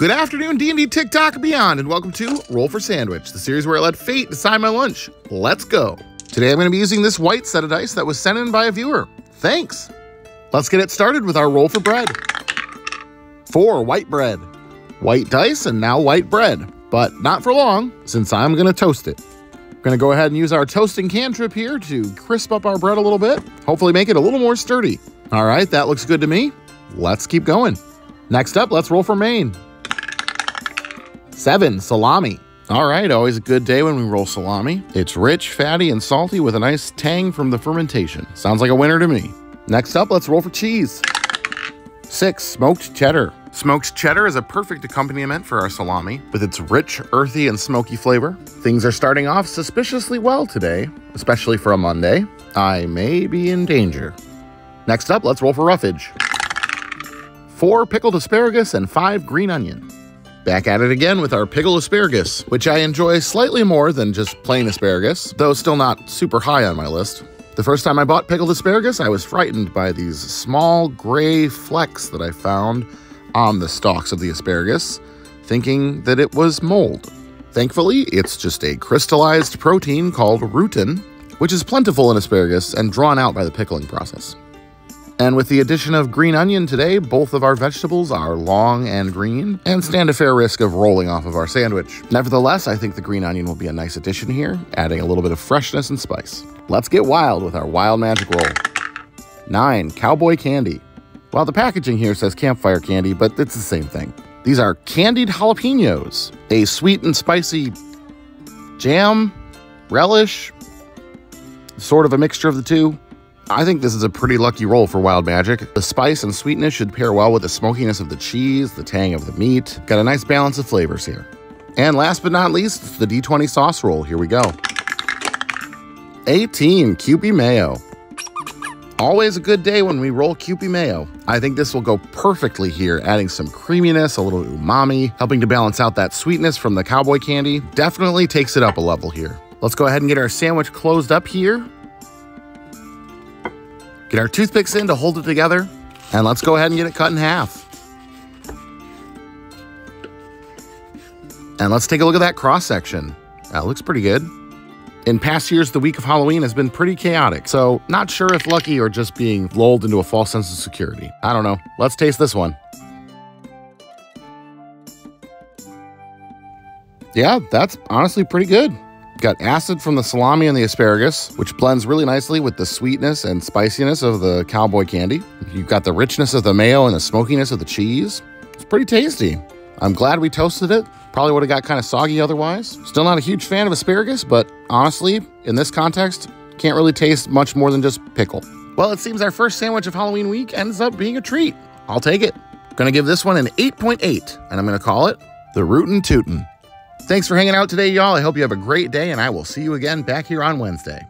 Good afternoon, D&D, TikTok, and beyond, and welcome to Roll for Sandwich, the series where I let fate decide my lunch. Let's go. Today I'm going to be using this white set of dice that was sent in by a viewer. Thanks. Let's get it started with our roll for bread. 4 white bread. White dice and now white bread, but not for long, since I'm going to toast it. We're going to go ahead and use our toasting cantrip here to crisp up our bread a little bit, hopefully make it a little more sturdy. All right, that looks good to me. Let's keep going. Next up, let's roll for main. 7, salami. All right, always a good day when we roll salami. It's rich, fatty, and salty with a nice tang from the fermentation. Sounds like a winner to me. Next up, let's roll for cheese. 6, smoked cheddar. Smoked cheddar is a perfect accompaniment for our salami, with its rich, earthy, and smoky flavor. Things are starting off suspiciously well today, especially for a Monday. I may be in danger. Next up, let's roll for roughage. 4 pickled asparagus and 5 green onion. Back at it again with our pickled asparagus, which I enjoy slightly more than just plain asparagus, though still not super high on my list. The first time I bought pickled asparagus, I was frightened by these small gray flecks that I found on the stalks of the asparagus, thinking that it was mold. Thankfully, it's just a crystallized protein called rutin, which is plentiful in asparagus and drawn out by the pickling process. And with the addition of green onion today, both of our vegetables are long and green and stand a fair risk of rolling off of our sandwich. Nevertheless, I think the green onion will be a nice addition here, adding a little bit of freshness and spice. Let's get wild with our wild magic roll. 9, cowboy candy. Well, the packaging here says campfire candy, but it's the same thing. These are candied jalapenos, a sweet and spicy jam, relish, sort of a mixture of the two. I think this is a pretty lucky roll for wild magic. The spice and sweetness should pair well with the smokiness of the cheese, the tang of the meat. Got a nice balance of flavors here. And last but not least, the D20 sauce roll. Here we go. 18, Kewpie mayo. Always a good day when we roll Kewpie mayo. I think this will go perfectly here, adding some creaminess, a little umami, helping to balance out that sweetness from the cowboy candy. Definitely takes it up a level here. Let's go ahead and get our sandwich closed up here. Get our toothpicks in to hold it together, and let's go ahead and get it cut in half. And let's take a look at that cross section. That looks pretty good. In past years, the week of Halloween has been pretty chaotic, so not sure if lucky or just being lulled into a false sense of security. I don't know. Let's taste this one. Yeah, that's honestly pretty good. Got acid from the salami and the asparagus, which blends really nicely with the sweetness and spiciness of the cowboy candy. You've got the richness of the mayo and the smokiness of the cheese. It's pretty tasty. I'm glad we toasted it. Probably would have got kind of soggy otherwise. Still not a huge fan of asparagus, but honestly, in this context, can't really taste much more than just pickle. Well, it seems our first sandwich of Halloween week ends up being a treat. I'll take it. Gonna give this one an 8.8, and I'm gonna call it the Rootin' Tootin'. Thanks for hanging out today, y'all. I hope you have a great day, and I will see you again back here on Wednesday.